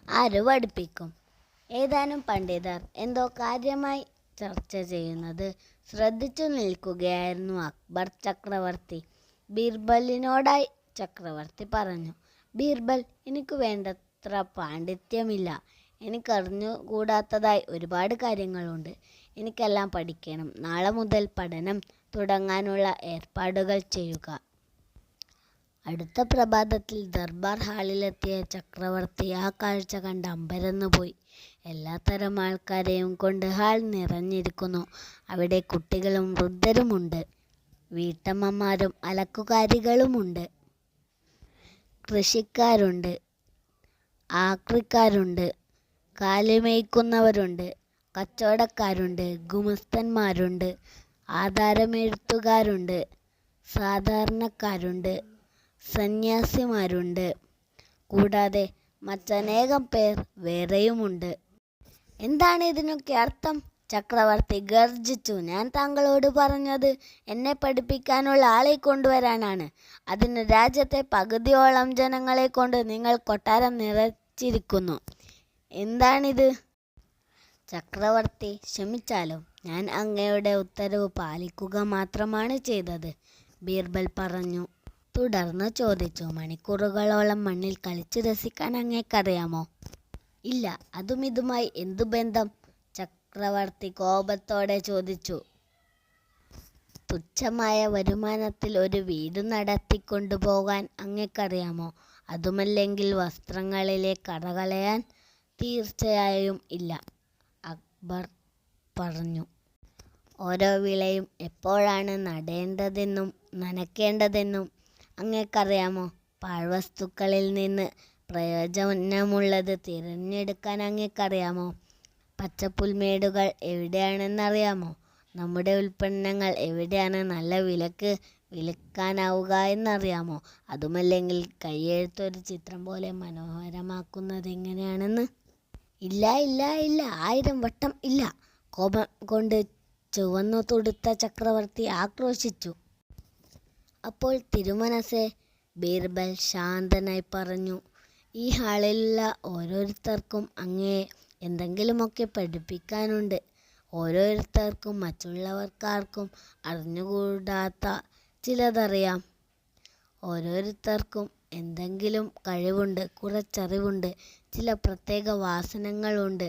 ആര് പഠിപ്പിക്കും? ഏതാനും പണ്ഡിതർ എന്തോ കാര്യമായി ചർച്ച ചെയ്യുന്നത് ശ്രദ്ധിച്ചു നിൽക്കുകയായിരുന്നു അക്ബർ ചക്രവർത്തി. ബീർബലിനോടായി ചക്രവർത്തി പറഞ്ഞു. ബീർബൽ, എനിക്ക് വേണ്ടത്ര പാണ്ഡിത്യമില്ല. എനിക്കറിഞ്ഞുകൂടാത്തതായി ഒരുപാട് കാര്യങ്ങളുണ്ട്. എനിക്കെല്ലാം പഠിക്കണം. നാളെ മുതൽ പഠനം തുടങ്ങാനുള്ള ഏർപ്പാടുകൾ ചെയ്യുക. അടുത്ത പ്രഭാതത്തിൽ ദർബാർ ഹാളിലെത്തിയ ചക്രവർത്തി ആ കാഴ്ച കണ്ട് അമ്പരന്നുപോയി. എല്ലാത്തരം ആൾക്കാരെയും കൊണ്ട് ഹാൾ നിറഞ്ഞിരിക്കുന്നു. അവിടെ കുട്ടികളും വൃദ്ധരുമുണ്ട്, വീട്ടമ്മമാരും അലക്കുകാരികളുമുണ്ട്, കൃഷിക്കാരുണ്ട്, ആക്രിക്കാരുണ്ട്, കാലിമേയ്ക്കുന്നവരുണ്ട്, കച്ചവടക്കാരുണ്ട്, ഗുമസ്തന്മാരുണ്ട്, ആധാരമെഴുത്തുകാരുണ്ട്, സാധാരണക്കാരുണ്ട്, സന്യാസിമാരുണ്ട്. കൂടാതെ മറ്റനേകം പേർ വേറെയുമുണ്ട്. എന്താണ് ഇതിനൊക്കെ അർത്ഥം? ചക്രവർത്തി ഗർജിച്ചു. ഞാൻ താങ്കളോട് പറഞ്ഞത് എന്നെ പഠിപ്പിക്കാനുള്ള ആളെ കൊണ്ടുവരാനാണ്. അതിന് രാജ്യത്തെ പകുതിയോളം ജനങ്ങളെ കൊണ്ട് നിങ്ങൾ കൊട്ടാരം നിറച്ചിരിക്കുന്നു. എന്താണിത്? ചക്രവർത്തി, ക്ഷമിച്ചാലും ഞാൻ അങ്ങയുടെ ഉത്തരവ് പാലിക്കുക മാത്രമാണ് ചെയ്തത്, ബീർബൽ പറഞ്ഞു. തുടർന്ന് ചോദിച്ചു, മണിക്കൂറുകളോളം മണ്ണിൽ കളിച്ചു രസിക്കാൻ അങ്ങേക്കറിയാമോ? ഇല്ല. അതും ഇതുമായി എന്തു ബന്ധം? ചക്രവർത്തി കോപത്തോടെ ചോദിച്ചു. തുച്ഛമായ വരുമാനത്തിൽ ഒരു വീട് നടത്തിക്കൊണ്ടുപോകാൻ അങ്ങേക്കറിയാമോ? അതുമല്ലെങ്കിൽ വസ്ത്രങ്ങളിലെ കറ കളയാൻ? തീർച്ചയായും ഇല്ല, അക്ബർ പറഞ്ഞു. ഓരോ വിളയും എപ്പോഴാണ് നടേണ്ടതെന്നും നനയ്ക്കേണ്ടതെന്നും അങ്ങേക്കറിയാമോ? പാഴ്വസ്തുക്കളിൽ നിന്ന് പ്രയോജനമുള്ളത് തിരഞ്ഞെടുക്കാൻ അങ്ങേക്കറിയാമോ? പച്ചപ്പുൽമേടുകൾ എവിടെയാണെന്നറിയാമോ? നമ്മുടെ ഉൽപ്പന്നങ്ങൾ എവിടെയാണ് നല്ല വിലക്ക് വിൽക്കാനാവുക എന്നറിയാമോ? അതുമല്ലെങ്കിൽ കൈയെഴുത്തൊരു ചിത്രം പോലെ മനോഹരമാക്കുന്നത് എങ്ങനെയാണെന്ന്? ഇല്ല ഇല്ല ഇല്ല, 1000 വട്ടം ഇല്ല, കോപം കൊണ്ട് ചുവന്നു തുടുത്ത ചക്രവർത്തി ആക്രോശിച്ചു. അപ്പോൾ തിരുമനസ്സേ, ബീർബൽ ശാന്തനായി പറഞ്ഞു, ഈ ഹാളിലുള്ള ഓരോരുത്തർക്കും അങ്ങയെ എന്തെങ്കിലുമൊക്കെ പഠിപ്പിക്കാനുണ്ട്. ഓരോരുത്തർക്കും മറ്റുള്ളവർക്കാർക്കും അറിഞ്ഞുകൂടാത്ത ചിലതറിയാം. ഓരോരുത്തർക്കും എന്തെങ്കിലും കഴിവുണ്ട്, കുറച്ചറിവുണ്ട്, ചില പ്രത്യേക വാസനകളുണ്ട്.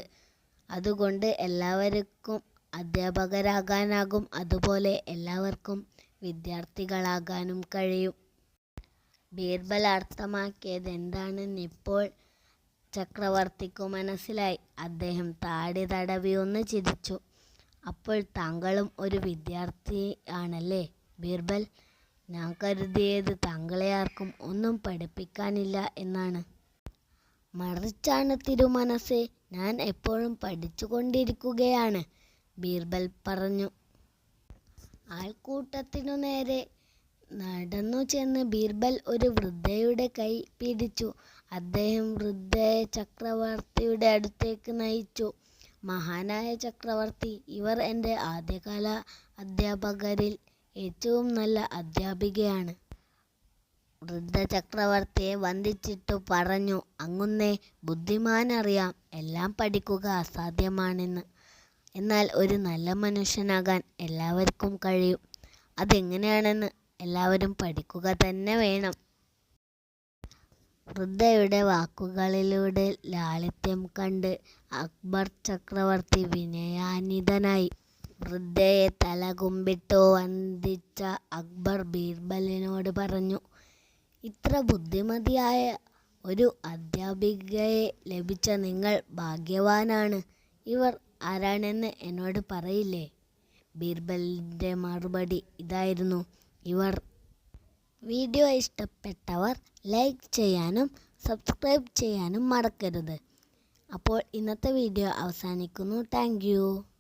അതുകൊണ്ട് എല്ലാവർക്കും അധ്യാപകരാകാനാകും, അതുപോലെ എല്ലാവർക്കും വിദ്യാർത്ഥികളാകാനും കഴിയും. ബീർബൽ അർത്ഥമാക്കിയത് എന്താണെന്ന് ഇപ്പോൾ ചക്രവർത്തിക്കു മനസ്സിലായി. അദ്ദേഹം താടി തടവി ഒന്ന് ചിരിച്ചു. അപ്പോൾ താങ്കളും ഒരു വിദ്യാർത്ഥിയാണല്ലേ ബീർബൽ? ഞാൻ കരുതിയത് താങ്കളെ ആർക്കും ഒന്നും പഠിപ്പിക്കാനില്ല എന്നാണ്. മറിച്ചാണ് തിരുമനസ്സേ, ഞാൻ എപ്പോഴും പഠിച്ചുകൊണ്ടിരിക്കുകയാണ്, ബീർബൽ പറഞ്ഞു. ആൾക്കൂട്ടത്തിനു നേരെ നടന്നു ചെന്ന് ബീർബൽ ഒരു വൃദ്ധയുടെ കൈ പിടിച്ചു. അദ്ദേഹം വൃദ്ധയെ ചക്രവർത്തിയുടെ അടുത്തേക്ക് നയിച്ചു. മഹാനായ ചക്രവർത്തി, ഇവർ എൻ്റെ ആദ്യകാല അധ്യാപകരിൽ ഏറ്റവും നല്ല അധ്യാപികയാണ്. വൃദ്ധ ചക്രവർത്തിയെ വന്ദിച്ചിട്ടു പറഞ്ഞു, അങ്ങുന്നേ ബുദ്ധിമാനറിയാം, എല്ലാം പഠിക്കുക അസാധ്യമാണെന്ന്. എന്നാൽ ഒരു നല്ല മനുഷ്യനാകാൻ എല്ലാവർക്കും കഴിയും. അതെങ്ങനെയാണെന്ന് എല്ലാവരും പഠിക്കുക തന്നെ വേണം. വൃദ്ധയുടെ വാക്കുകളിലൂടെ ലാളിത്യം കണ്ട് അക്ബർ ചക്രവർത്തി വിനയാന്വിതനായി. വൃദ്ധയെ തലകുമ്പിട്ടു വന്ദിച്ച അക്ബർ ബീർബലിനോട് പറഞ്ഞു, ഇത്ര ബുദ്ധിമതിയായ ഒരു അധ്യാപികയെ ലഭിച്ച നിങ്ങൾ ഭാഗ്യവാനാണ്. ഇവർ ആരാണെന്ന് എന്നോട് പറയില്ലേ? ബീർബലിൻ്റെ മറുപടി ഇതായിരുന്നു, ഇവർ. വീഡിയോ ഇഷ്ടപ്പെട്ടവർ ലൈക്ക് ചെയ്യാനും സബ്സ്ക്രൈബ് ചെയ്യാനും മറക്കരുത്. അപ്പോൾ ഇന്നത്തെ വീഡിയോ അവസാനിക്കുന്നു. Thank you.